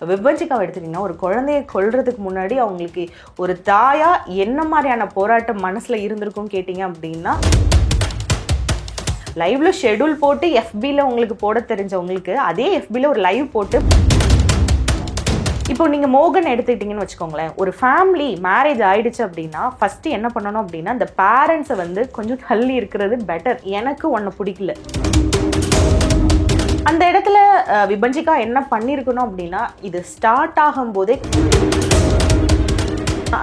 விபஞ்சிகாவை எடுத்துக்கிட்டிங்கன்னா ஒரு குழந்தைய கொல்றதுக்கு முன்னாடி அவங்களுக்கு ஒரு தாயா என்ன மாதிரியான போராட்டம் மனசில் இருந்திருக்கும் கேட்டிங்க அப்படின்னா, லைவ்ல ஷெடியூல் போட்டு எஃபியில் உங்களுக்கு போட தெரிஞ்சவங்களுக்கு அதே எஃபியில் ஒரு லைவ் போட்டு, இப்போ நீங்கள் மோகன் எடுத்துக்கிட்டிங்கன்னு வச்சுக்கோங்களேன், ஒரு ஃபேமிலி மேரேஜ் ஆயிடுச்சு அப்படின்னா ஃபஸ்ட்டு என்ன பண்ணணும் அப்படின்னா, இந்த பேரண்ட்ஸை வந்து கொஞ்சம் தள்ளி இருக்கிறது பெட்டர். எனக்கு ஒன்று பிடிக்கல. அந்த இடத்துல விபஞ்சிகா என்ன பண்ணியிருக்கணும் அப்படின்னா, இது ஸ்டார்ட் ஆகும்போதே,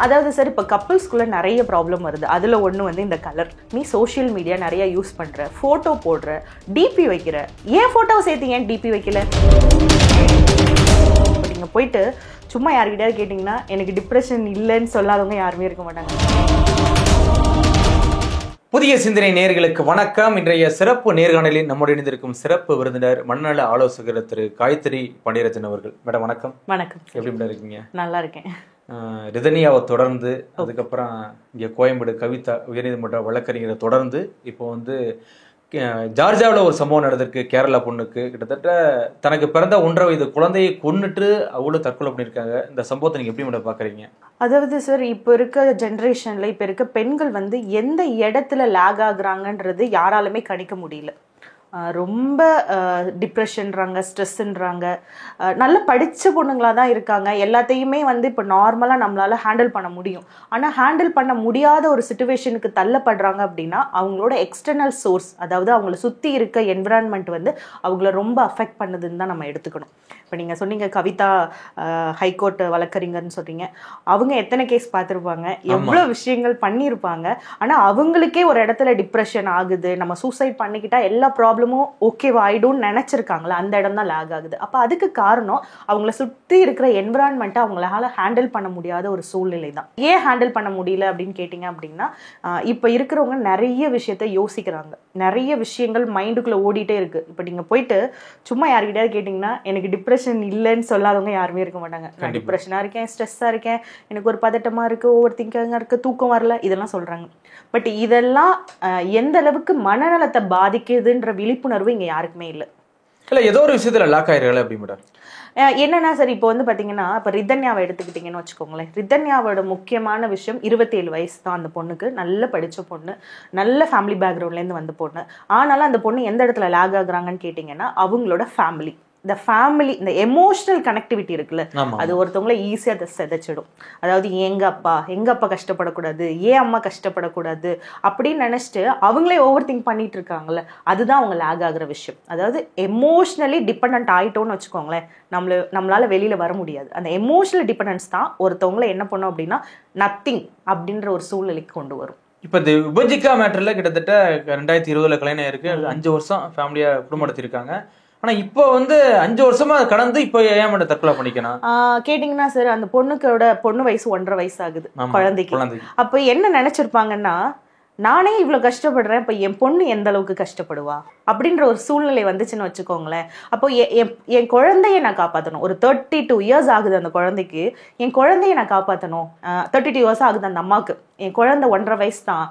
அதாவது சார் இப்போ கப்பிள்ஸ்குள்ளே நிறைய ப்ராப்ளம் வருது. அதில் ஒன்று வந்து இந்த கலர். நீ சோஷியல் மீடியா நிறைய யூஸ் பண்ணுற, ஃபோட்டோ போடுற, டிபி வைக்கிற, ஏன் ஃபோட்டோவை சேர்த்து ஏன் டிபி வைக்கல? நீங்கள் போயிட்டு சும்மா யார்கிட்டயாவது கேட்டிங்கன்னா எனக்கு டிப்ரெஷன் இல்லைன்னு சொல்லாதவங்க யாருமே இருக்க மாட்டாங்க. புதிய சிந்தனை நேயர்களுக்கு வணக்கம். இன்றைய சிறப்பு நேர்காணலில் நம்முடைய இணைந்திருக்கும் சிறப்பு விருந்தினர் மனநல ஆலோசகர் திரு காயத்ரி பாண்டியராஜன் அவர்கள். மேடம் வணக்கம். வணக்கம். எப்படி மேடம் இருக்கீங்க? நல்லா இருக்கேன். ரிதன்யாவை தொடர்ந்து அதுக்கப்புறம் இங்கே கோயம்பேடு கவிதா உயர்நீதிமன்ற வழக்கறிஞரை தொடர்ந்து இப்போ வந்து ஜார்ஜியாவில் ஒரு சம்பவம் நடந்திருக்கு. கேரளா பொண்ணுக்கு கிட்டத்தட்ட தனக்கு பிறந்த 1.5 வயது குழந்தையை கொன்னுட்டு அவங்களும் தற்கொலை பண்ணியிருக்காங்க. இந்த சம்பவத்தை நீங்கள் எப்படி மேடம் பார்க்குறீங்க? அதாவது சார், இப்போ இருக்க ஜென்ரேஷனில் இப்போ இருக்க பெண்கள் வந்து எந்த இடத்துல லேக் ஆகுறாங்கன்றது யாராலுமே கணிக்க முடியல. ரொம்ப டிப்ரெஷன்றாங்க, ஸ்ட்ரெஸ்ஸுன்றாங்க. நல்ல படித்த பொண்ணுங்களாக தான் இருக்காங்க. எல்லாத்தையுமே வந்து இப்போ நார்மலாக நம்மளால் ஹேண்டில் பண்ண முடியும். ஆனால் ஹேண்டில் பண்ண முடியாத ஒரு சிச்சுவேஷனுக்கு தள்ளப்படுறாங்க அப்படின்னா அவங்களோட எக்ஸ்டர்னல் சோர்ஸ், அதாவது அவங்கள சுற்றி இருக்க என்விரான்மெண்ட் வந்து அவங்கள ரொம்ப அஃபெக்ட் பண்ணுதுன்னு தான் நம்ம எடுத்துக்கணும். இப்போ நீங்கள் சொன்னீங்க கவிதா ஹைகோர்ட் வழக்கறிஞர்னு சொல்கிறீங்க. அவங்க எத்தனை கேஸ் பார்த்துருப்பாங்க, எவ்வளோ விஷயங்கள் பண்ணியிருப்பாங்க. ஆனால் அவங்களுக்கே ஒரு இடத்துல டிப்ரெஷன் ஆகுது, நம்ம சூசைட் பண்ணிக்கிட்டா எல்லா ப்ராப்ளமும் ஓகேவா ஆயிடும்னு நினைச்சிருக்காங்களா, அந்த இடம் தான் லேக் ஆகுது. அப்போ அதுக்கு காரணம் அவங்கள சுற்றி இருக்கிற என்விரான்மெண்ட்டை அவங்களால ஹேண்டில் பண்ண முடியாத ஒரு சூழ்நிலை தான். ஏன் ஹேண்டில் பண்ண முடியல அப்படின்னு கேட்டிங்க அப்படின்னா, இப்போ இருக்கிறவங்க நிறைய விஷயத்த யோசிக்கிறாங்க, நிறைய விஷயங்கள் மைண்டுக்குள்ளே ஓடிட்டே இருக்கு. இப்போ நீங்கள் போயிட்டு சும்மா யார்கிட்டயாவது கேட்டிங்கன்னா எனக்கு டிப்ரெஷன் இல்லைன்னு சொல்லாதவங்க யாருமே இருக்க மாட்டாங்க. நான் டிப்ரெஷனாக இருக்கேன், ஸ்ட்ரெஸ்ஸாக இருக்கேன், எனக்கு ஒரு பதட்டமாக இருக்குது, ஓவர் திங்கிங்காக இருக்குது, தூக்கம் வரல, இதெல்லாம் சொல்கிறாங்க. பட் இதெல்லாம் எந்த அளவுக்கு மனநலத்தை பாதிக்குதுன்ற விழிப்புணர்வு இங்கே யாருக்குமே இல்லை. இல்லை, ஏதோ ஒரு விஷயத்தில் லாக் ஆயிடுறல அப்படி மேடம். என்னன்னா சார், இப்போ வந்து பார்த்தீங்கன்னா, இப்போ ரிதன்யாவை எடுத்துக்கிட்டிங்கன்னு வச்சுக்கோங்களேன். ரிதன்யாவோட முக்கியமான விஷயம் 27 வயசு தான் அந்த பொண்ணுக்கு. நல்ல படித்த பொண்ணு, நல்ல ஃபேமிலி பேக்ரவுண்ட்லேருந்து வந்த பொண்ணு. ஆனாலும் அந்த பொண்ணு எந்த இடத்துல லேக் ஆகுறாங்கன்னு கேட்டிங்கன்னா, அவங்களோட ஃபேமிலி, இந்த ஃபேமிலி, இந்த எமோஷனல் கனெக்டிவிட்டி இருக்குல்ல, அது ஒருத்தவங்கள ஈஸியாக அதை செதைச்சிடும். அதாவது எங்கள் அப்பா கஷ்டப்படக்கூடாது, ஏன் அம்மா கஷ்டப்படக்கூடாது அப்படின்னு நினச்சிட்டு அவங்களே ஓவர் திங்க் பண்ணிட்டு இருக்காங்கல்ல, அதுதான் அவங்க லேக் ஆகுற விஷயம். அதாவது எமோஷ்னலி டிபெண்ட் ஆகிட்டோன்னு வச்சுக்கோங்களேன், நம்மளால வெளியில் வர முடியாது. அந்த எமோஷனல் டிபெண்டன்ஸ் தான் ஒருத்தவங்கள என்ன பண்ணும் அப்படின்னா நத்திங் அப்படின்ற ஒரு சூழ்நிலைக்கு கொண்டு வரும். இப்போ இந்த விபஞ்சிகா மேட்டரில் கிட்டத்தட்ட 2020 கல்யாணம் ஆயிருக்கு. 5 வருஷம் ஃபேமிலியாக குடும்பம் நடத்திருக்காங்க. ஆனா இப்போ வந்து 5 வருஷமா கடந்து இப்போ ஏன் மட்டும் தற்கொலை பண்ணிக்கணும் கேட்டீங்கன்னா சார், அந்த பொண்ணு வயசு 1.5 வயசு ஆகுது குழந்தைக்கு. அப்ப என்ன நினைச்சிருப்பாங்கன்னா, நானே இவ்வளவு கஷ்டப்படுறேன், இப்ப என் பொண்ணு எந்த அளவுக்கு கஷ்டப்படுவா அப்படின்ற ஒரு சூழ்நிலை வந்துச்சுன்னு வச்சுக்கோங்களேன். அப்போ என் குழந்தைய நான் காப்பாற்றணும். ஒரு 32 இயர்ஸ் ஆகுது அந்த குழந்தைக்கு, என் குழந்தைய நான் காப்பாற்றணும். 32 இயர்ஸ் ஆகுது அந்த அம்மாவுக்கு. என் குழந்தை 1.5 வயசு தான்.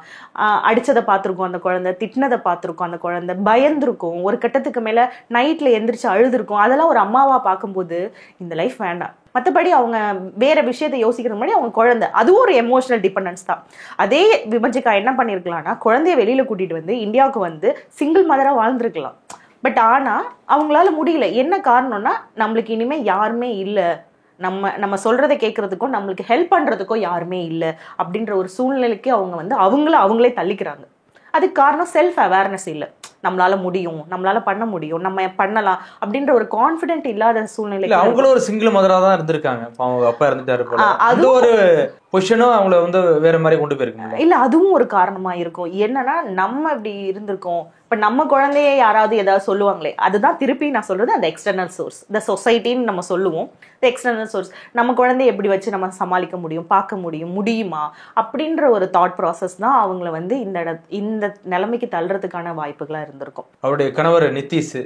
அடிச்சதை பார்த்துருக்கோம் அந்த குழந்தை, திட்டினதை பார்த்துருக்கோம் அந்த குழந்தை, பயந்துருக்கும், ஒரு கட்டத்துக்கு மேல நைட்ல எந்திரிச்சு அழுதுருக்கும். அதெல்லாம் ஒரு அம்மாவா பார்க்கும்போது இந்த லைஃப் வேண்டாம். மற்றபடி அவங்க வேற விஷயத்தை யோசிக்கிற முன்னாடி அவங்க குழந்தை, அதுவும் ஒரு எமோஷனல் டிபெண்டன்ஸ் தான். அதே விபஞ்சிகா என்ன பண்ணியிருக்கலாம்னா, குழந்தைய வெளியில கூட்டிட்டு வந்து இந்தியாவுக்கு வந்து சிங்கிள் மதரா வாழ்ந்துருக்கலாம். பட் ஆனா அவங்களால முடியல. என்ன காரணம்னா, நம்மளுக்கு இனிமே யாருமே இல்லை, நம்ம சொல்றதை கேட்கறதுக்கும் நம்மளுக்கு ஹெல்ப் பண்றதுக்கும் யாருமே இல்லை அப்படின்ற ஒரு சூழ்நிலைக்கு அவங்க வந்து அவங்களே தள்ளிக்கிறாங்க. அதுக்கு காரணம் செல்ஃப் அவேர்னஸ் இல்லை. நம்மளால முடியும், நம்மளால பண்ண முடியும், நம்ம பண்ணலாம் அப்படின்ற ஒரு கான்ஃபிடென்ட் இல்லாத சூழ்நிலை. அவங்களும் ஒரு சிங்கிள் மதரா தான் இருந்திருக்காங்க. அவங்க அப்பா இருந்துட்டாரு போல. அது ஒரு பொசிஷனும் அவங்கள வந்து வேற மாதிரி கொண்டு போயிருக்காங்க. இல்ல, அதுவும் ஒரு காரணமா இருக்கும். என்னன்னா, நம்ம இப்படி இருந்திருக்கோம், இப்ப நம்ம குழந்தைய யாராவது ஏதாவது சொல்லுவாங்களே, அதுதான் திருப்பி நான் சொல்றது அந்த எக்ஸ்டர்னல் சோர்ஸ், இந்த சொசைட்டின்னு நம்ம சொல்லுவோம். இந்த எக்ஸ்டர்னல் சோர்ஸ், நம்ம குழந்தைய எப்படி வச்சு நம்ம சமாளிக்க முடியும், பார்க்க முடியுமா அப்படின்ற ஒரு தாட் ப்ராசஸ் தான் அவங்கள வந்து இந்த நிலைமைக்கு தள்ளுறதுக்கான வாய்ப்புகளா இருந்திருக்கும். அவருடைய கணவர் நிதிஷ்,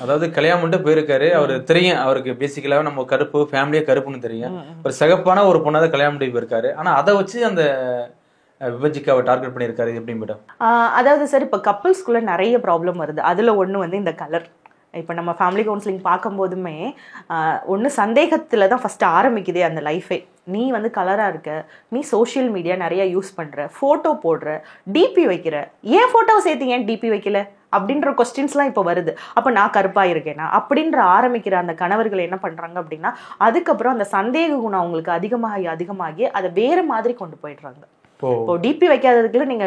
அதாவது கல்யாணம் பண்ணிட்டு போயிருக்காரு. அவரு தெரியும், அவருக்கு பேசிக்கலாவே நம்ம கருப்பு ஃபேமிலியே கருப்புன்னு தெரியும். ஒரு சிகப்பான ஒரு பொண்ணாத கல்யாணம் பண்ணி போயிருக்காரு. ஆனா அதை வச்சு அந்த விபஞ்சிகாவை டார்கெட் பண்ணியிருக்காரு. எப்படி மேடம்? அதாவது சார், இப்போ கப்பிள்ஸ்குள்ள நிறைய ப்ராப்ளம் வருது. அதுல ஒன்று வந்து இந்த கலர். இப்போ நம்ம ஃபேமிலி கவுன்சிலிங் பார்க்கும்போதுமே ஒன்று சந்தேகத்தில் தான் ஃபஸ்ட்டு ஆரம்பிக்குதே அந்த லைஃபே. நீ வந்து கலராக இருக்க, நீ சோஷியல் மீடியா நிறைய யூஸ் பண்ணுற, ஃபோட்டோ போடுற, டிபி வைக்கிற, ஏன் ஃபோட்டோவை சேர்த்து ஏன் டிபி வைக்கல அப்படின்ற கொஸ்டின்ஸ்லாம் இப்போ வருது. அப்போ நான் கருப்பாக இருக்கேனா அப்படின்ற ஆரம்பிக்கிற அந்த கணவர்கள் என்ன பண்ணுறாங்க அப்படின்னா, அதுக்கப்புறம் அந்த சந்தேக குணம் அவங்களுக்கு அதிகமாகி அதை வேறு மாதிரி கொண்டு போயிடுறாங்க. இப்போ டிபி வைக்காததுக்குள்ள நீங்க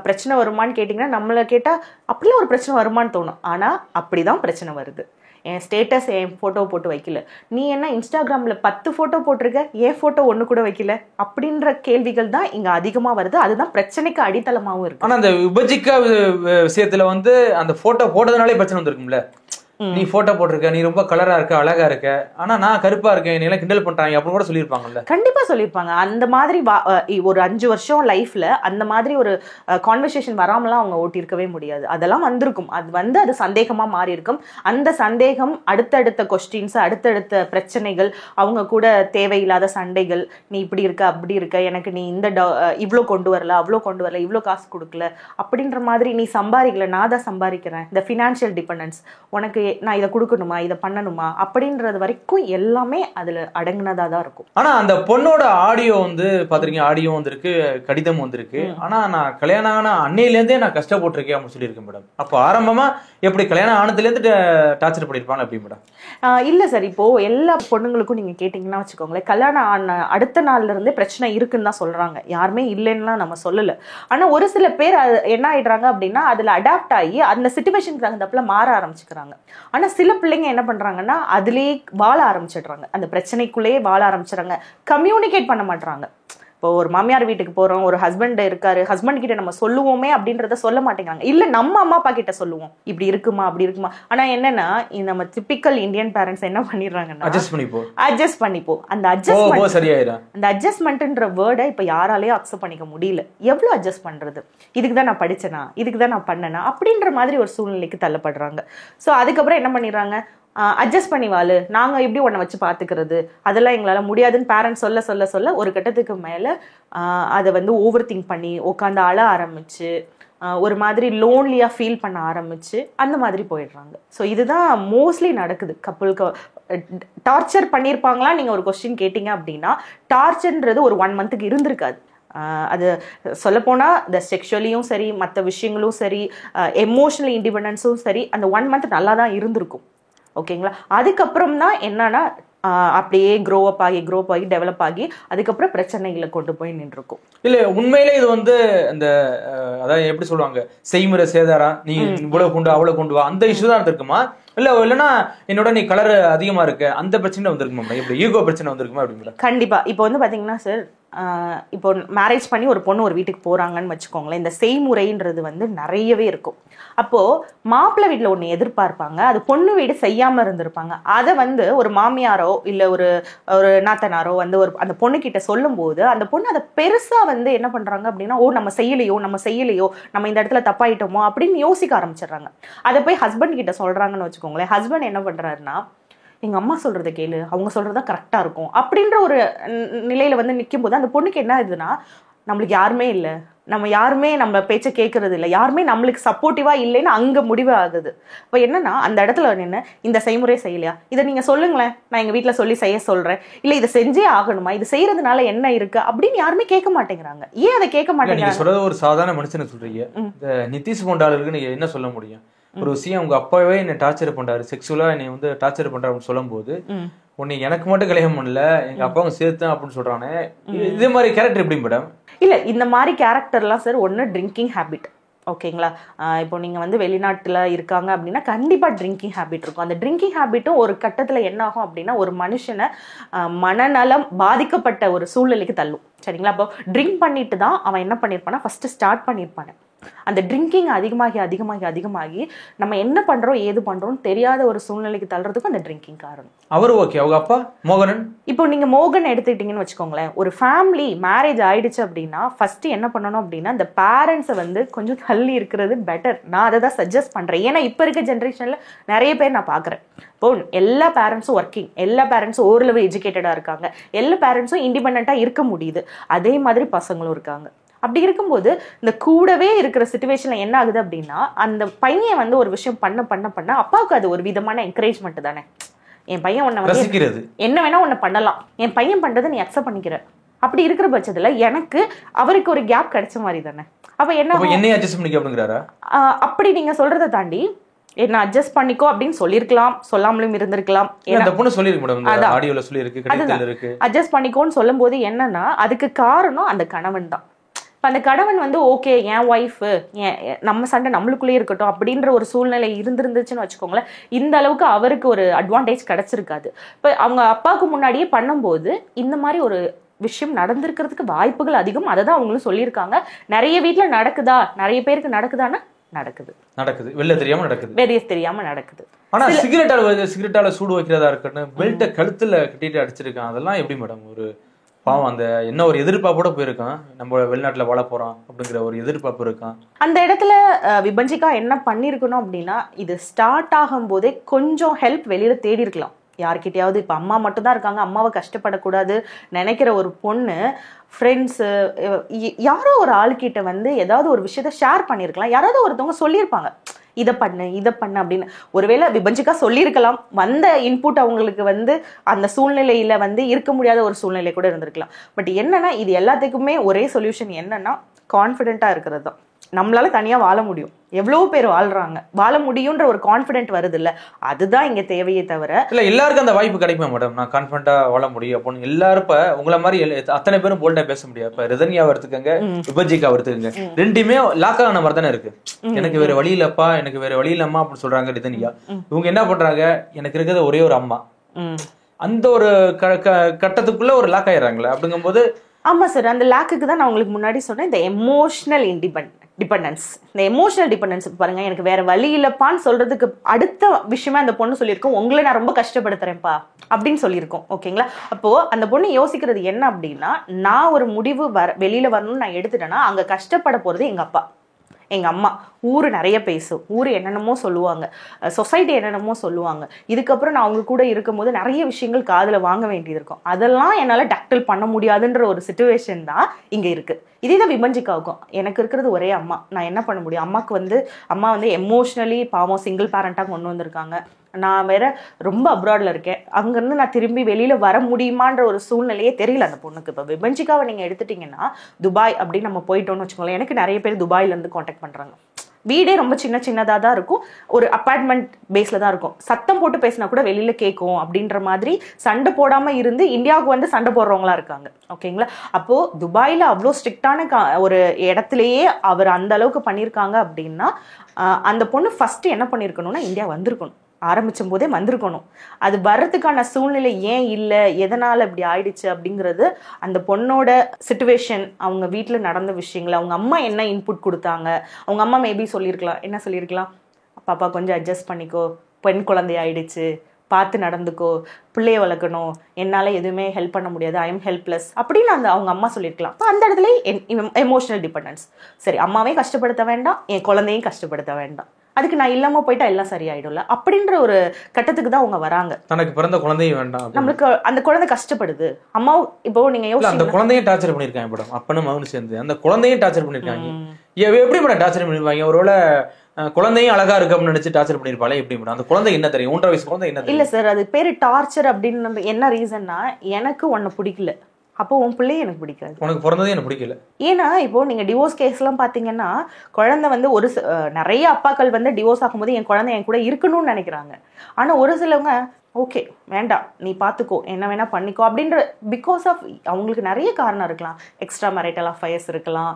பிரச்சனை வருமானு கேட்டீங்கன்னா, நம்மள கேட்டா அப்படிலாம் ஒரு பிரச்சனை வருமானு தோணும். ஆனா அப்படிதான் பிரச்சனை வருது. என் ஸ்டேட்டஸ் என் போட்டோ போட்டு வைக்கல, நீ என்ன இன்ஸ்டாகிராம்ல 10 போட்டோ போட்டிருக்க, என் போட்டோ ஒண்ணு கூட வைக்கல அப்படின்ற கேள்விகள் தான் இங்க அதிகமா வருது. அதுதான் பிரச்சனைக்கு அடித்தளமாவும் இருக்கு. ஆனா அந்த விபஜிக்க விஷயத்துல வந்து அந்த போட்டோ போட்டதுனாலே பிரச்சனை வந்திருக்கும்ல. நீ போட்டோ போட்டிருக்க, நீ ரொம்ப கலரா இருக்க, அழகா இருக்க, ஆனா நான் கருப்பா இருக்கேன், நீ எல்லாம் கிண்டல் பண்றாங்க அப்படின்னு கூட சொல்லியிருப்பாங்கல்ல. கண்டிப்பா சொல்லியிருப்பாங்க. அந்த மாதிரி ஒரு 5 வருஷம் லைஃப்ல அந்த மாதிரி ஒரு கான்வர்சேஷன் வராமலாம் அவங்க ஓட்டியிருக்கவே முடியாது. அதெல்லாம் வந்திருக்கும். அது சந்தேகமா மாறி இருக்கும். அந்த சந்தேகம் அடுத்தடுத்த கொஸ்டின்ஸ், அடுத்தடுத்த பிரச்சனைகள், அவங்க கூட தேவையில்லாத சண்டைகள், நீ இப்படி இருக்க அப்படி இருக்க, எனக்கு நீ இந்த இவ்வளோ கொண்டு வரல, அவ்வளோ கொண்டு வரல, இவ்வளோ காசு கொடுக்கல அப்படின்ற மாதிரி, நீ சம்பாதிக்கல, நான் தான் சம்பாதிக்கிறேன், இந்த ஃபினான்ஷியல் டிபெண்டன்ஸ், உனக்கு நான் இதை கொடுக்கணுமா, இதை பண்ணணுமா அப்படின்றது வரைக்கும் எல்லாமே அதுல அடங்குனதா தான் இருக்கும். ஆனா அந்த பொண்ணோட ஆடியோ வந்து பாத்திருக்கீங்க, ஆடியோ வந்திருக்கு, கடிதம் வந்திருக்கு. ஆனா நான் கல்யாணம் ஆன அன்னையில இருந்தே நான் கஷ்டப்பட்டிருக்கேன் அப்படின்னு சொல்லியிருக்கேன் மேடம். அப்போ ஆரம்பமா எப்படி கல்யாணம் ஆனதுல இருந்து டார்ச்சர் பண்ணிருப்பாங்க அப்படி மேடம்? இல்ல சார், இப்போ எல்லா பொண்ணுங்களுக்கும் நீங்க கேட்டீங்கன்னா வச்சுக்கோங்களேன், கல்யாணம் ஆன அடுத்த நாள்ல இருந்தே பிரச்சனை இருக்குன்னு தான் சொல்றாங்க. யாருமே இல்லைன்னா நம்ம சொல்லல. ஆனா ஒரு சில பேர் என்ன ஆயிடுறாங்க அப்படின்னா, அதுல அடாப்ட் ஆகி அந்த சிச்சுவேஷனுக்கு தகுந்தப்பல மாற ஆரம்பிச்சுக்கிறாங்க. ஆனா சில பிள்ளைங்க என்ன பண்றாங்கன்னா, அதுலயே வாழ ஆரம்பிச்சிடுறாங்க, அந்த பிரச்சனைக்குள்ளேயே வாழ ஆரம்பிச்சிடறாங்க, கம்யூனிகேட் பண்ண மாட்டாங்க. இப்போ ஒரு மாமியார் வீட்டுக்கு போறோம், ஒரு ஹஸ்பண்ட் இருக்காரு, ஹஸ்பண்ட் கிட்ட நம்ம சொல்லுவோமே அப்படின்றத சொல்ல மாட்டேங்கிறாங்க. இல்ல நம்ம அம்மா அப்பா கிட்ட சொல்லுவோம், இப்படி இருக்குமா அப்படி இருக்குமா. ஆனா என்னன்னா, நம்ம டிபிக்கல் இந்தியன் பேரண்ட்ஸ் என்ன பண்ணிடுறாங்கன்னா, அட்ஜஸ்ட் பண்ணிப்போ. அந்த அட்ஜஸ்ட்மெண்ட்ன்ற வேர்டை இப்ப யாராலையும் அக்செப்ட் பண்ணிக்க முடியல. எவ்வளவு அட்ஜஸ்ட் பண்றது, இதுக்குதான் நான் படிச்சேனா, இதுக்குதான் நான் பண்ணனா அப்படின்ற மாதிரி ஒரு சூழ்நிலைக்கு தள்ளப்படுறாங்க. சோ அதுக்கப்புறம் என்ன பண்ணிடுறாங்க, அட்ஜஸ்ட் பண்ணி வாழு, நாங்க எப்படி உன்னை வச்சு பாத்துக்கிறது, அதெல்லாம் எங்களால முடியாதுன்னு பேரண்ட்ஸ் சொல்ல சொல்ல சொல்ல ஒரு கட்டத்துக்கு மேல அதை வந்து ஓவர் திங்க் பண்ணி உட்காந்து அழ ஆரம்பிச்சு, ஒரு மாதிரி லோன்லியா ஃபீல் பண்ண ஆரம்பிச்சு அந்த மாதிரி போயிடுறாங்க. ஸோ இதுதான் மோஸ்ட்லி நடக்குது. கப்புளுக்கு டார்ச்சர் பண்ணியிருப்பாங்களா நீங்க ஒரு கொஸ்டின் கேட்டீங்க அப்படின்னா, டார்ச்சர்ன்றது ஒரு 1 மந்த்துக்கு இருந்திருக்காது. அது சொல்லப்போனா இந்த செக்ஷுவலியும் சரி, மற்ற விஷயங்களும் சரி, எமோஷனல் இண்டிபெண்டன்ஸும் சரி, அந்த 1 மந்த் நல்லா தான் இருந்திருக்கும். ஓகேங்களா. அதுக்கப்புறம் தான் என்னன்னா, அப்படியே க்ரோ அப் ஆகி டெவலப் ஆகி அதுக்கப்புறம் பிரச்சனைகளை கொண்டு போய் நின்றுருக்கும். இல்ல உண்மையிலே இது வந்து அந்த அதாவது எப்படி சொல்லுவாங்க, செய்முறை சேதாரா, நீ இவ்வளவு கொண்டு அவ்வளவு கொண்டு வா, அந்த இஷ்யூ தான் இருக்குமா? இல்லைன்னா என்னோட நீ கலர் அதிகமா இருக்க அந்த பிரச்சனை வந்திருக்குமா, இப்படி ஈகோ பிரச்சனை வந்திருக்குமா அப்படிங்களா? கண்டிப்பா. இப்போ வந்து பாத்தீங்கன்னா சார், இப்போ மேரேஜ் பண்ணி ஒரு பொண்ணு ஒரு வீட்டுக்கு போறாங்கன்னு வச்சுக்கோங்களேன், இந்த செய்முறைன்றது வந்து நிறையவே இருக்கும். அப்போ மாப்பிள்ளை வீட்டுல ஒண்ணு எதிர்பார்ப்பாங்க, அது பொண்ணு வீடு செய்யாம இருந்திருப்பாங்க. அதை வந்து ஒரு மாமியாரோ இல்ல ஒரு நாத்தனாரோ வந்து அந்த பொண்ணு கிட்ட சொல்லும் போது, அந்த பொண்ணு அதை பெருசா வந்து என்ன பண்றாங்க அப்படின்னா, ஓ நம்ம செய்யலையோ, நம்ம இந்த இடத்துல தப்பாயிட்டோமோ அப்படின்னு யோசிக்க ஆரம்பிச்சிடுறாங்க. அதை போய் ஹஸ்பண்ட் கிட்ட சொல்றாங்கன்னு வச்சுக்கோங்களேன். ஹஸ்பண்ட் என்ன பண்றாருன்னா, எங்க அம்மா சொல்றத கேளு, அவங்க சொல்றதா கரெக்டா இருக்கும் அப்படின்ற ஒரு நிலையில வந்து நிற்கும் போது அந்த பொண்ணுக்கு என்ன ஆகுதுன்னா, நம்மளுக்கு யாருமே இல்லை, நம்ம யாருமே நம்ம பேச்ச கேட்கறது இல்லை, யாருமே நம்மளுக்கு சப்போர்ட்டிவா இல்லைன்னு அங்க முடிவு ஆகுது. இப்போ என்னன்னா, அந்த இடத்துல நின்று இந்த செய்முறை செய்யலையா, இதை நீங்க சொல்லுங்களேன், நான் எங்க வீட்டுல சொல்லி செய்ய சொல்றேன், இல்ல இதை செஞ்சே ஆகணுமா, இது செய்யறதுனால என்ன இருக்கு அப்படின்னு யாருமே கேட்க மாட்டேங்கிறாங்க. ஏன் அதை கேட்க மாட்டேங்கிறாங்க? சொல்றது ஒரு சாதாரண மனுஷனை சொல்றீங்க. இந்த நிதிஷ் போண்டாளருக்கு நீங்க என்ன சொல்ல முடியும்? ஒரு விஷயம் உங்க அப்பாவே என்ன டார்ச்சர் பண்றாரு, செக்ஸுவலா என்னை வந்து டார்ச்சர் பண்றாரு அப்படின்னு சொல்லும் போது, உன்னை எனக்கு மட்டும் கல்யாணம் பண்ணல, எங்க அப்பாவும் சேர்த்தேன் அப்படின்னு சொல்றானே, இதே மாதிரி கேரக்டர் எப்படி மேடம்? இல்ல இந்த மாதிரி கேரக்டர்லாம் சார் ஒன்னு ட்ரிங்கிங் ஹேபிட். ஓகேங்களா. இப்போ நீங்க வந்து வெளிநாட்டுல இருக்காங்க அப்படின்னா கண்டிப்பா ட்ரிங்கிங் ஹேபிட் இருக்கும். அந்த ட்ரிங்கிங் ஹேபிட்டும் ஒரு கட்டத்துல என்ன ஆகும் அப்படின்னா, ஒரு மனுஷனை மனநலம் பாதிக்கப்பட்ட ஒரு சூழ்நிலைக்கு தள்ளும். சரிங்களா. அப்போ ட்ரிங்க் பண்ணிட்டு தான் அவன் என்ன பண்ணிருப்பானா, ஃபர்ஸ்ட் ஸ்டார்ட் பண்ணிருப்பானு. அந்த ட்ரிங்கிங் அதிகமாகி நம்ம என்ன பண்றோம் ஏது பண்றோம் தெரியாத ஒரு சூழ்நிலைக்கு தள்ளுறதுக்கும் அந்த ட்ரிங்கிங் காரணம். அவரு ஓகே, அவங்க அப்பா மோகனன். இப்போ நீங்க மோகன் எடுத்துக்கிட்டீங்கன்னு வச்சுக்கோங்களேன், ஒரு ஃபேமிலி மேரேஜ் ஆயிடுச்சு அப்படின்னா ஃபர்ஸ்ட் என்ன பண்ணணும் அப்படின்னா, இந்த பேரண்ட்ஸை வந்து கொஞ்சம் தள்ளி இருக்கிறது பெட்டர். நான் அதை தான் சஜஸ்ட் பண்றேன். ஏன்னா இப்ப இருக்க ஜென்ரேஷன்ல நிறைய பேர் நான் பாக்குறேன், இப்போ எல்லா பேரண்ட்ஸும் ஒர்க்கிங், எல்லா பேரண்ட்ஸும் ஓரளவு எஜுகேட்டடா இருக்காங்க, எல்லா பேரண்ட்ஸும் இண்டிபெண்டா இருக்க முடியுது, அதே மாதிரி பசங்களும் இருக்காங்க. அப்படி இருக்கும்போது இந்த கூடவே இருக்கிற சிச்சுவேஷன்ல என்ன ஆகுது அப்படின்னா, அந்த பையன் வந்து ஒரு விஷயம் பண்ண பண்ண பண்ண அப்பாவுக்கு அது ஒரு விதமான என்கரேஜ்மெண்ட் தானே. என் பையன் உன்னை வந்து என்ன வேணா உன்னை பண்ணலாம், என் பையன் பண்றதை நீ அக்செப்ட் பண்ணிக்கிற. அப்படி இருக்கிற பட்சத்துல எனக்கு அவருக்கு ஒரு கேப் கிடைச்ச மாதிரி தானே. அப்ப என்ன அப்படி நீங்க சொல்றதை தாண்டி என்ன அட்ஜஸ்ட் பண்ணிக்கோ அப்படின்னு சொல்லிருக்கலாம், சொல்லாமலும் இருந்திருக்கலாம். அட்ஜஸ்ட் பண்ணிக்கோன்னு சொல்லும் போது என்னன்னா, அதுக்கு காரணம் அந்த கணவன் தான். அந்த கணவன் வந்து ஓகே என் ஒய்ஃப், நம்ம சண்டை நம்மளுக்குள்ளேயே இருக்கட்டும் அப்படின்ற ஒரு சூழ்நிலை இருந்துருந்துச்சுன்னு வச்சுக்கோங்களேன், இந்த அளவுக்கு அவருக்கு ஒரு அட்வான்டேஜ் கிடைச்சிருக்காது. இப்ப அவங்க அப்பாவுக்கு முன்னாடியே பண்ணும்போது இந்த மாதிரி ஒரு விஷயம் நடந்திருக்கிறதுக்கு வாய்ப்புகள் அதிகம். அதை தான் அவங்களும் சொல்லியிருக்காங்க. நிறைய வீட்டுல நடக்குதா, நிறைய பேருக்கு நடக்குதானா, நடக்குது வெளில தெரியாம நடக்குது. ஆனா சிகரெட்டால சூடு வைக்கிறதா இருக்கட்டும், பெல்ட்டை கழுத்துல கட்டிட்டு அடிச்சிருக்கான், அதெல்லாம் எப்படி மேடம்? ஒரு பாவம், அந்த என்ன ஒரு எதிர்பார்ப்போட போயிருக்கான், நம்ம வெளிநாட்டுல வாழ போறோம் அப்படிங்கிற ஒரு எதிர்பார்ப்பு இருக்கான். அந்த இடத்துல விபஞ்சிகா என்ன பண்ணிருக்கணும் அப்படின்னா, இது ஸ்டார்ட் ஆகும் போதே கொஞ்சம் ஹெல்ப் வெளியில தேடி இருக்கலாம் யார்கிட்டயாவது. இப்ப அம்மா மட்டும் தான் இருக்காங்க, அம்மாவை கஷ்டப்படக்கூடாது நினைக்கிற ஒரு பொண்ணு ஃப்ரெண்ட்ஸு யாரோ ஒரு ஆளுக்கிட்ட வந்து ஏதாவது ஒரு விஷயத்த ஷேர் பண்ணியிருக்கலாம். யாராவது ஒருத்தவங்க சொல்லியிருப்பாங்க இதை பண்ணு அப்படின்னு. ஒருவேளை விபஞ்சிக்கா சொல்லியிருக்கலாம், வந்த இன்புட் அவங்களுக்கு வந்து அந்த சூழ்நிலையில வந்து இருக்க முடியாத ஒரு சூழ்நிலை கூட இருந்திருக்கலாம். பட் என்னன்னா, இது எல்லாத்துக்குமே ஒரே சொல்யூஷன் என்னன்னா, கான்ஃபிடென்ட்டா இருக்கிறது தான். நம்மளால தனியா வாழ முடியும், எவ்வளவு பேர் வாழ்றாங்க, வாழ முடியும்ன்ற ஒரு கான்ஃபிடென்ட் வருது இல்ல, அதுதான் இங்க தேவையே தவிர. இல்ல எல்லாருக்கும் அந்த வாய்ப்பு கிடைக்குமா மேடம், நான் கான்ஃபிடென்ட்டா வாழ முடியும் அப்படின்னு? எல்லாரும் இப்ப உங்களை மாதிரி அத்தனை பேரும் போல்டா பேச முடியாது. இப்ப ரிதன்யாவை எடுத்துக்கங்க, விபஜிகாவை எடுத்துக்கங்க, ரெண்டுமே லாக் ஆன மாதிரி தானே இருக்கு. எனக்கு வேற வழி இல்லப்பா, எனக்கு வேற வழி இல்லம்மா அப்படின்னு சொல்றாங்க ரிதன்யா. இவங்க என்ன பண்றாங்க, எனக்கு இருக்கிறது ஒரே ஒரு அம்மா, அந்த ஒரு கட்டத்துக்குள்ள ஒரு லாக் ஆயிடுறாங்களே. அப்படிங்கும்போது ஆமா சார், அந்த லேக்குக்கு தான் நான் உங்களுக்கு முன்னாடி சொன்னேன், இந்த எமோஷனல் டிபெண்டன்ஸ். இந்த எமோஷனல் டிபெண்டன்ஸ் பாருங்க, எனக்கு வேற வழி இல்லப்பான்னு சொல்றதுக்கு அடுத்த விஷயமா அந்த பொண்ணு சொல்லியிருக்கோம், உங்களை நான் ரொம்ப கஷ்டப்படுத்துறேன்ப்பா அப்படின்னு சொல்லியிருக்கோம். ஓகேங்களா? அப்போ அந்த பொண்ணு யோசிக்கிறது என்ன அப்படின்னா, நான் ஒரு முடிவு வெளியில வரணும்னு நான் எடுத்துட்டேன்னா, அங்க கஷ்டப்பட போறது எங்க அப்பா, எங்க அம்மா. ஊரு நிறைய பேசும், ஊரு என்னென்னமோ சொல்லுவாங்க, சொசைட்டி என்னென்னமோ சொல்லுவாங்க. இதுக்கப்புறம் நான் அவங்க கூட இருக்கும் போது நிறைய விஷயங்கள் காதுல வாங்க வேண்டியது இருக்கும். அதெல்லாம் என்னால டக்டில் பண்ண முடியாதுன்ற ஒரு சிச்சுவேஷன் தான் இங்க இருக்கு. இதே தான் விபஞ்சிகாவுக்கும். எனக்கு இருக்கிறது ஒரே அம்மா, நான் என்ன பண்ண முடியும்? அம்மா வந்து எமோஷ்னலி பாவம் சிங்கிள் பேரண்டா கொண்டு வந்திருக்காங்க. நான் வேற ரொம்ப அப்ராட்ல இருக்கேன், அங்கிருந்து நான் திரும்பி வெளியில வர முடியுமான்ற ஒரு சூழ்நிலையே தெரியல அந்த பொண்ணுக்கு. இப்போ விபஞ்சிகாவை நீங்க எடுத்துட்டீங்கன்னா, துபாய் அப்படின்னு நம்ம போயிட்டோம்னு வச்சுக்கோங்களேன், எனக்கு நிறைய பேர் துபாயில இருந்து கான்டாக்ட் பண்றாங்க. வீடே ரொம்ப சின்னதாக தான் இருக்கும், ஒரு அப்பார்ட்மெண்ட் பேஸ்ல தான் இருக்கும், சத்தம் போட்டு பேசினா கூட வெளியில கேட்கும் அப்படின்ற மாதிரி சண்டை போடாம இருந்து இந்தியாவுக்கு வந்து சண்டை போடுறவங்களா இருக்காங்க. ஓகேங்களா? அப்போ துபாயில அவ்வளோ ஸ்ட்ரிக்டான ஒரு இடத்துலயே அவர் அந்த அளவுக்கு பண்ணியிருக்காங்க அப்படின்னா, அந்த பொண்ணு ஃபர்ஸ்ட் என்ன பண்ணியிருக்கணும்னா, இந்தியா வந்திருக்கணும், ஆரம்பிச்சும் போதே வந்திருக்கணும். அது வர்றதுக்கான சூழ்நிலை ஏன் இல்லை, எதனால இப்படி ஆயிடுச்சு அப்படிங்கிறது அந்த பொண்ணோட சிச்சுவேஷன், அவங்க வீட்டில் நடந்த விஷயங்கள், அவங்க அம்மா என்ன இன்புட் கொடுத்தாங்க. அவங்க அம்மா மேபி சொல்லியிருக்கலாம், என்ன சொல்லியிருக்கலாம், பாப்பா கொஞ்சம் அட்ஜஸ்ட் பண்ணிக்கோ, பெண் குழந்தை ஆயிடுச்சு, பார்த்து நடந்துக்கோ, பிள்ளைய வளர்க்கணும், என்னால் எதுவுமே ஹெல்ப் பண்ண முடியாது, ஐ எம் ஹெல்ப்லெஸ் அப்படின்னு அவங்க அம்மா சொல்லியிருக்கலாம். அப்போ அந்த இடத்துல எமோஷனல் டிபெண்டன்ஸ். சரி, அம்மாவையும் கஷ்டப்படுத்த வேண்டாம், என் குழந்தையும் கஷ்டப்படுத்த வேண்டாம், அதுக்கு நான் இல்லாம போயிட்டா எல்லாம் சரியாயிடும்ல அப்படின்ற ஒரு கட்டத்துக்கு தான் அவங்க வராங்க. தனக்கு பிறந்த குழந்தையும் வேண்டாம், நம்மளுக்கு அந்த குழந்தை கஷ்டப்படுது. அம்மா இப்போ நீங்க யோசிச்சு, அந்த குழந்தையும் டார்ச்சர் பண்ணிருக்காங்க மேடம், அப்பனும் மகனும் சேர்ந்து அந்த குழந்தையும் டார்ச்சர் பண்ணிருக்காங்க. எப்படி மேடம் டார்ச்சர் பண்ணிருப்பாங்க? ஒருவேளை குழந்தையும் அழகா இருக்கு அப்படின்னு நினைச்சு டார்ச்சர் பண்ணிருப்பாங்க. எப்படி மேடம் அந்த குழந்தை என்ன தெரியும், 1.5 வயசு குழந்தை என்ன? இல்ல சார், அது பேரு டார்ச்சர் அப்படின்னு என்ன ரீசன்னா, எனக்கு உன்னை பிடிக்கல, அப்போ உன் பிள்ளைய எனக்கு பிடிக்காது, உனக்கு பிறந்ததே எனக்கு பிடிக்கல. ஏன்னா இப்போ நீங்க டிவோர்ஸ் கேஸ் எல்லாம் பாத்தீங்கன்னா, குழந்தை வந்து நிறைய அப்பாக்கள் வந்து டிவோர்ஸ் ஆகும்போது என் குழந்தை என் கூட இருக்கணும்னு நினைக்கிறாங்க. ஆனா ஒரு சிலவங்க ஓகே வேண்டாம், நீ பார்த்துக்கோ, என்ன வேணா பண்ணிக்கோ அப்படின்ற, பிகாஸ் ஆஃப் அவங்களுக்கு நிறைய காரணம் இருக்கலாம். எக்ஸ்ட்ரா மேரிட்டல் அஃபயர்ஸ் இருக்கலாம்,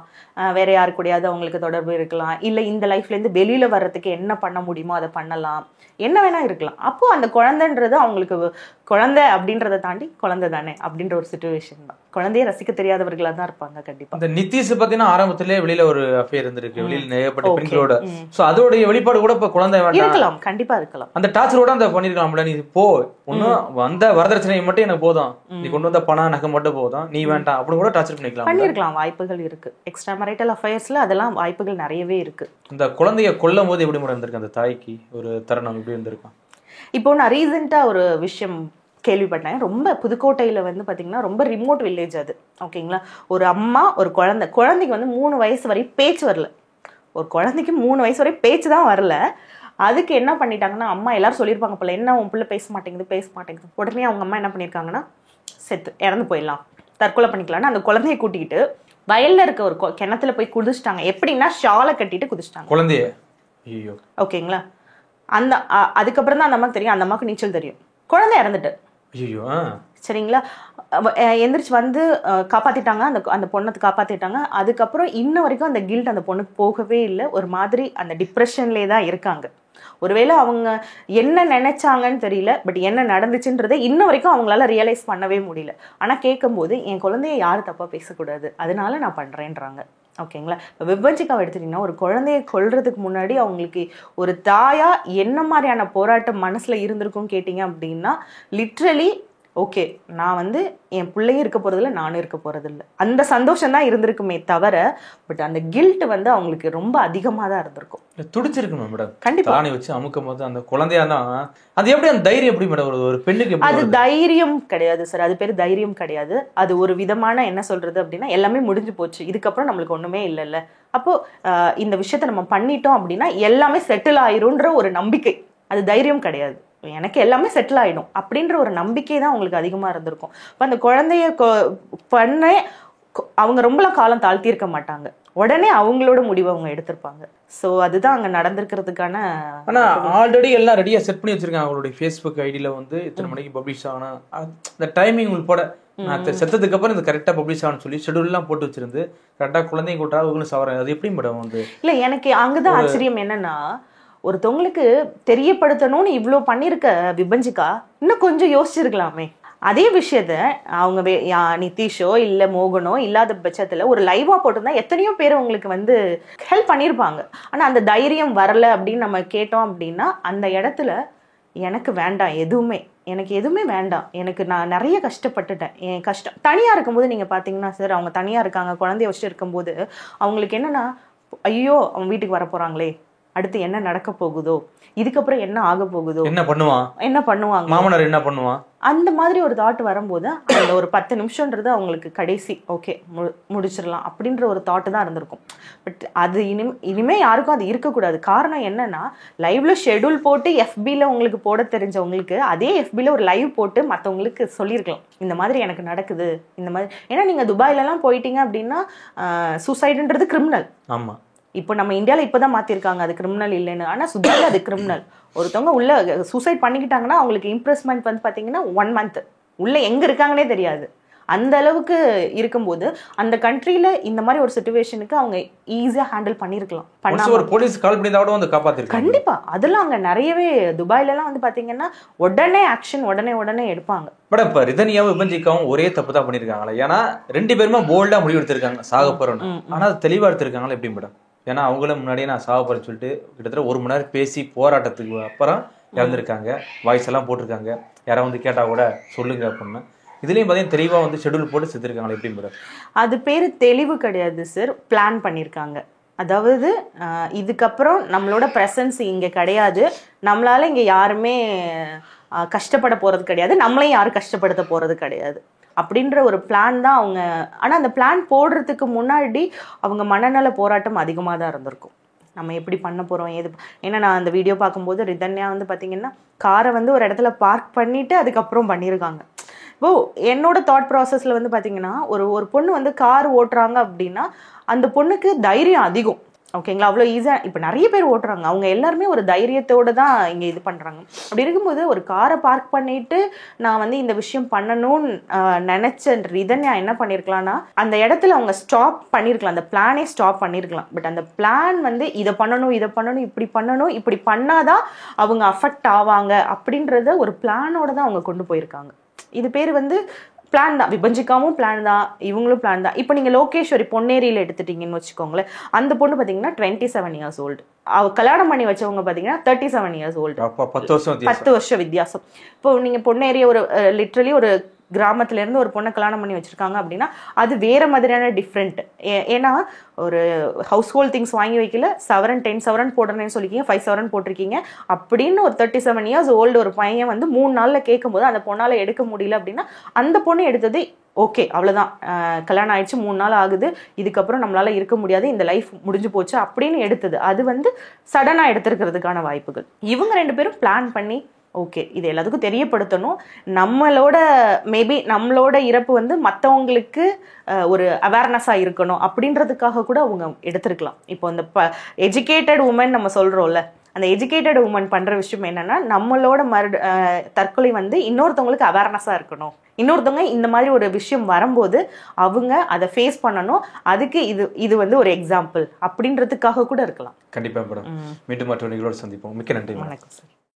வேற யாரு கூடயாவது அவங்களுக்கு தொடர்பு இருக்கலாம், இல்லை இந்த லைஃப்லேருந்து வெளியில வர்றதுக்கு என்ன பண்ண முடியுமோ அதை பண்ணலாம், என்ன வேணா இருக்கலாம். அப்போ அந்த குழந்தைன்றது அவங்களுக்கு குழந்தை அப்படின்றத தாண்டி குழந்தை தானே அப்படின்ற ஒரு சிச்சுவேஷன் தான். குழந்தைய ரசிக்க தெரியாதவர்களா தான் இருப்பாங்க கண்டிப்பா. இந்த நிதிஷ் பாத்தீங்கன்னா ஆரம்பத்திலே வெளியில ஒரு அஃபேர் இருந்திருக்கு, வெளியில நிறையப்பட்ட பெண்களோட. சோ அதோட வெளிப்பாடு கூட இப்ப குழந்தை இருக்கலாம், கண்டிப்பா இருக்கலாம். அந்த டார்ச்சரோட அந்த பண்ணிருக்கலாம்ல, நீ போ, ஒன்னும் வந்த வரதட்சணை மட்டும் எனக்கு போதும், நீ கொண்டு வந்த பணம் நகை மட்டும் போதும், நீ வேண்டாம் அப்படின்னு கூட டார்ச்சர் பண்ணிருக்கலாம். வாய்ப்புகள் இருக்கு, எக்ஸ்ட்ரா மேரிட்டல் அஃபயர்ஸ்ல அதெல்லாம் வாய்ப்புகள் நிறையவே இருக்கு. இந்த குழந்தைய கொல்லும் போது எப்படி இருந்திருக்கு அந்த தாய்க்கு ஒரு தருணம் எப்படி இருந்திருக்கும்? இப்போ நான் ரீசெண்டா ஒரு விஷயம் கேள்விப்பட்டேன். ரொம்ப புதுக்கோட்டையில் வந்து பார்த்தீங்கன்னா ரொம்ப ரிமோட் வில்லேஜ் அது. ஓகேங்களா, ஒரு அம்மா ஒரு குழந்தைக்கு வந்து 3 வயசு வரை பேச்சு வரல. ஒரு குழந்தைக்கு 3 வயசு வரை பேச்சு தான் வரல. அதுக்கு என்ன பண்ணிட்டாங்கன்னா, அம்மா எல்லாரும் சொல்லியிருப்பாங்க போல, என்ன உன் பிள்ளை பேச மாட்டேங்குது. உடனே அவங்க அம்மா என்ன பண்ணியிருக்காங்கன்னா, இறந்து போயிடலாம், தற்கொலை பண்ணிக்கலாம்னு அந்த குழந்தைய கூட்டிக்கிட்டு வயல்ல இருக்க ஒரு கிணத்துல போய் குதிச்சிட்டாங்க. எப்படின்னா ஷாலை கட்டிட்டு குதிச்சிட்டாங்க குழந்தைய. ஓகேங்களா, அதுக்கப்புறம் தான் அந்த அம்மாக்கு தெரியும், அந்த அம்மாவுக்கு நீச்சல் தெரியும். குழந்தை இறந்துட்டு சரிங்களா, எந்திரிச்சு வந்து காப்பாத்திட்டாங்க, அந்த பொண்ணை காப்பாத்திட்டாங்க. அதுக்கப்புறம் இன்ன வரைக்கும் அந்த கில்ட் அந்த பொண்ணுக்கு போகவே இல்லை. ஒரு மாதிரி அந்த டிப்ரெஷன்லேயே தான் இருக்காங்க. ஒருவேளை அவங்க என்ன நினைச்சாங்கன்னு தெரியல, பட் என்ன நடந்துச்சுன்றதை இன்ன வரைக்கும் அவங்களால ரியலைஸ் பண்ணவே முடியல. ஆனா கேட்கும்போது என் குழந்தைய யாரும் தப்பா பேசக்கூடாது, அதனால நான் பண்றேன்றாங்க. ஓகேங்களா, இப்போ விபஞ்சிகாவை எடுத்துட்டீங்கன்னா, ஒரு குழந்தைய கொல்றதுக்கு முன்னாடி அவங்களுக்கு ஒரு தாயா என்ன மாதிரியான போராட்டம் மனசுல இருந்திருக்கும் கேட்டீங்க அப்படின்னா, லிட்ரலி ஓகே நான் வந்து என் பிள்ளையும் இருக்க போறதில்ல, நானும் இருக்க போறதில்ல, அந்த சந்தோஷம் தான் இருந்திருக்குமே தவிர, பட் அந்த கில்ட் வந்து அவங்களுக்கு ரொம்ப அதிகமாக தான் இருந்திருக்கும். துடிச்சிருக்கணும் மேடம். கண்டிப்பா தானே வச்சு அமுக்கும் போது அந்த குழந்தையா தான் அது எப்படி அந்த தைரியம் எப்படி மேடம் ஒரு பெண்ணுக்கு? அது தைரியம் கிடையாது சார், அது பேர் தைரியம் கிடையாது. அது ஒரு விதமான என்ன சொல்றது அப்படின்னா, எல்லாமே முடிஞ்சு போச்சு, இதுக்கப்புறம் நம்மளுக்கு ஒண்ணுமே இல்லைல்ல, அப்போ இந்த விஷயத்த நம்ம பண்ணிட்டோம் அப்படின்னா எல்லாமே செட்டில் ஆயிரும்ன்ற ஒரு நம்பிக்கை. அது தைரியம் கிடையாது. எனக்கு எல்லாமே செட்டில் ஆயிடும் அப்படின்ற ஒரு நம்பிக்கை தான் அவங்களுக்கு அதிகமா இருந்திருக்கும். இப்போ அந்த குழந்தைய பண்ண அவங்க ரொம்பலாம் காலம் தாழ்த்தி இருக்க மாட்டாங்க, உடனே அவங்களோட முடிவை அவங்க எடுத்திருப்பாங்க. ஸோ அதுதான் அங்கே நடந்திருக்கிறதுக்கான. ஆனால் ஆல்ரெடி எல்லாம் ரெடியாக செட் பண்ணி வச்சிருக்காங்க. அவங்களுடைய ஃபேஸ்புக் ஐடியில் வந்து இத்தனை மணிக்கு பப்ளிஷ் ஆகணும், இந்த டைமிங் உள்பட நான் செத்ததுக்கு அப்புறம் இது கரெக்டாக பப்ளிஷ் ஆகணும்னு சொல்லி ஷெடியூல்லாம் போட்டு வச்சிருந்து கரெக்டாக குழந்தைங்க கூட்டா அவங்களும் சவரம். அது எப்படி மேடம் வந்து? இல்லை, எனக்கு அங்கதான் ஆச்சரியம் என்னன்னா, ஒருத்தவங்களுக்கு தெரியப்படுத்தணும்னு இவ்வளோ பண்ணியிருக்க விபஞ்சிகா இன்னும் கொஞ்சம் யோசிச்சிருக்கலாமே. அதே விஷயத்த அவங்க நிதிஷோ இல்லை மோகனோ இல்லாத பட்சத்தில் ஒரு லைவா போட்டிருந்தா எத்தனையோ பேர் உங்களுக்கு வந்து ஹெல்ப் பண்ணியிருப்பாங்க. ஆனால் அந்த தைரியம் வரல அப்படின்னு நம்ம கேட்டோம் அப்படின்னா, அந்த இடத்துல எனக்கு வேண்டாம் எதுவுமே, எனக்கு எதுவுமே வேண்டாம், நான் நிறைய கஷ்டப்பட்டுட்டேன், என் கஷ்டம். தனியாக இருக்கும்போது நீங்கள் பார்த்தீங்கன்னா சார், அவங்க தனியாக இருக்காங்க, குழந்தைய வச்சுட்டு இருக்கும்போது அவங்களுக்கு என்னன்னா, ஐயோ அவங்க வீட்டுக்கு வர போகிறாங்களே, அடுத்து என்ன நடக்க போகுதோ, இதுக்கப்புறம் என்ன ஆக போகுதோ, என்ன பண்ணுவாங்க, மாமனார் என்ன பண்ணுவான், அந்த மாதிரி ஒரு தாட் வரும்போது அந்த ஒரு 10 நிமிஷம்ன்றது அவங்களுக்கு கடைசி ஓகே முடிச்சிடலாம் அப்படின்ற ஒரு தாட்டு தான் இருந்திருக்கும். பட் அது இனிமே யாருக்கும் அது இருக்கக்கூடாது. காரணம் என்னன்னா, லைவ்ல ஷெடியூல் போட்டு எஃபில உங்களுக்கு போட தெரிஞ்சவங்களுக்கு அதே எஃபில ஒரு லைவ் போட்டு மற்றவங்களுக்கு சொல்லியிருக்கலாம், இந்த மாதிரி எனக்கு நடக்குது, இந்த மாதிரி. ஏன்னா நீங்க துபாயிலலாம் போயிட்டீங்க அப்படின்னா சூசைடுன்றது கிரிமினல். ஆமா, இப்போ நம்ம இந்தியாவில் இப்போதான் மாற்றிருக்காங்க அது கிரிமினல் இல்லைன்னு. ஆனால் சுதாரில் அது கிரிமினல். ஒருத்தவங்க உள்ள சூசைட் பண்ணிக்கிட்டாங்கன்னா அவங்களுக்கு இம்ப்ரெஸ்மெண்ட் வந்து பார்த்தீங்கன்னா 1 month உள்ள எங்கே இருக்காங்கன்னே தெரியாது. அந்த அளவுக்கு இருக்கும்போது அந்த கண்ட்ரியில் இந்த மாதிரி ஒரு சிச்சுவேஷனுக்கு அவங்க ஈஸியாக ஹேண்டில் பண்ணியிருக்கலாம். போலீஸ் கால் பண்ணி தான் வந்து காப்பாற்றிருக்காங்க. கண்டிப்பாக அதெல்லாம் அங்கே நிறையவே துபாயிலலாம் வந்து பார்த்தீங்கன்னா உடனே ஆக்ஷன் உடனே எடுப்பாங்க. பட் இப்போ ரிதன்யாவும் விபஞ்சிகாவும் ஒரே தப்பு தான் பண்ணியிருக்காங்களே. ஏன்னா 2 பேருமே போல்டாக முடிவு எடுத்திருக்காங்க சாக போகிறோன்னு. ஆனால் அது தெளிவாக எடுத்திருக்காங்களா எப்படி மேடம்? ஏன்னா அவங்களும் முன்னாடியே நான் சாக போறேன்னு சொல்லிட்டு கிட்டத்தட்ட 1 மணி நேரம் பேசி போராட்டத்துக்கு அப்புறம் இறந்துருக்காங்க. வாய்ஸ் எல்லாம் போட்டிருக்காங்க, யாராவது வந்து கேட்டால் கூட சொல்லுங்க அப்படின்னு. இதுலேயும் பார்த்தீங்கன்னா தெளிவாக வந்து ஷெடியூல் போட்டு செத்துருக்காங்களா எப்படி மேடம்? அது பேர் தெளிவு கிடையாது சார், பிளான் பண்ணியிருக்காங்க. அதாவது இதுக்கப்புறம் நம்மளோட ப்ரெசன்ஸ் இங்கே கிடையாது, நம்மளால இங்கே யாருமே கஷ்டப்பட போகிறது கிடையாது, நம்மளையும் யாரும் கஷ்டப்படுத்த போகிறது கிடையாது அப்படின்ற ஒரு பிளான் தான் அவங்க. ஆனால் அந்த பிளான் போடுறதுக்கு முன்னாடி அவங்க மனநல போராட்டம் அதிகமாக தான் இருந்திருக்கும். நம்ம எப்படி பண்ண போகிறோம் ஏது. ஏன்னா நான் அந்த வீடியோ பார்க்கும்போது ரிதன்யா வந்து பார்த்தீங்கன்னா காரை வந்து ஒரு இடத்துல பார்க் பண்ணிவிட்டு அதுக்கப்புறம் பண்ணியிருக்காங்க. இப்போ என்னோட தாட் ப்ராசஸில் வந்து பார்த்தீங்கன்னா ஒரு பொண்ணு வந்து கார் ஓட்டுறாங்க அப்படின்னா அந்த பொண்ணுக்கு தைரியம் அதிகம். ஓகேங்களா, அவ்வளோ ஈஸியாக இப்போ நிறைய பேர் ஓட்டுறாங்க, அவங்க எல்லாருமே ஒரு தைரியத்தோடு தான் இங்கே இது பண்ணுறாங்க. அப்படி இருக்கும்போது ஒரு காரை பார்க் பண்ணிட்டு நான் வந்து இந்த விஷயம் பண்ணணும்னு நினச்ச ரிதன்யா என்ன பண்ணியிருக்கலாம்னா, அந்த இடத்துல அவங்க ஸ்டாப் பண்ணியிருக்கலாம், அந்த பிளானே ஸ்டாப் பண்ணியிருக்கலாம். பட் அந்த பிளான் வந்து இதை பண்ணணும் இப்படி பண்ணாதான் அவங்க அஃபெக்ட் ஆவாங்க அப்படின்றத ஒரு பிளானோட தான் அவங்க கொண்டு போயிருக்காங்க. இது பேர் வந்து பிளான் தான். விபஞ்சிகாவும் பிளான் தான், இவங்களும் பிளான் தான். இப்போ நீங்கள் லோகேஸ்வரி பொன்னேரியில் எடுத்துட்டீங்கன்னு வச்சுக்கோங்களேன், அந்த பொண்ணு பார்த்தீங்கன்னா 27 years old. அவ கல்யாணம் பண்ணி வச்சவங்க பார்த்தீங்கன்னா 37 years old. 10 வருஷம் வித்தியாசம். இப்போ நீங்கள் பொன்னேரியை ஒரு லிட்ரலி ஒரு கிராமத்துல இருந்து ஒரு பொண்ணை கல்யாணம் பண்ணி வச்சிருக்காங்க அப்படின்னா அது வேற மாதிரியான டிஃப்ரெண்ட். ஏன்னா ஒரு ஹவுஸ் ஹோல்ட் திங்ஸ் வாங்கி வைக்கல, சவரன் 10 சவரன் போடுறேன்னு சொல்லிருக்கீங்க, 5 சவரன் போட்டிருக்கீங்க அப்படின்னு ஒரு 37 இயர்ஸ் ஓல்டு ஒரு பையன் வந்து 3 நாள்ல கேட்கும் போது அந்த பொண்ணால எடுக்க முடியல அப்படின்னா அந்த பொண்ணு எடுத்தது ஓகே அவ்வளவுதான், கல்யாணம் ஆயிடுச்சு 3 நாள் ஆகுது, இதுக்கப்புறம் நம்மளால இருக்க முடியாது, இந்த லைஃப் முடிஞ்சு போச்சு அப்படின்னு எடுத்தது. அது வந்து சடனா எடுத்திருக்கிறதுக்கான வாய்ப்புகள். இவங்க 2 பேரும் பிளான் பண்ணி ஓகே இது எல்லாத்துக்கும் தெரியப்படுத்தணும், நம்மளோட மேபி நம்மளோட இறப்பு வந்து மற்றவங்களுக்கு ஒரு அவேர்னஸாக இருக்கணும் அப்படின்றதுக்காக கூட அவங்க எடுத்திருக்கலாம். இப்போ இந்த எஜுகேட்டட் உமன் நம்ம சொல்கிறோம்ல, அந்த எஜுகேட்டட் உமன் பண்ணுற விஷயம் என்னன்னா நம்மளோட தற்கொலை வந்து இன்னொருத்தவங்களுக்கு அவேர்னஸாக இருக்கணும், இன்னொருத்தவங்க இந்த மாதிரி ஒரு விஷயம் வரும்போது அவங்க அதை ஃபேஸ் பண்ணணும், அதுக்கு இது வந்து ஒரு எக்ஸாம்பிள் அப்படின்றதுக்காக கூட இருக்கலாம். கண்டிப்பாக மேடம். மீண்டும் மற்ற நிகழ்வோடு சந்திப்போம். மிக்க நன்றி. வணக்கம் சார்.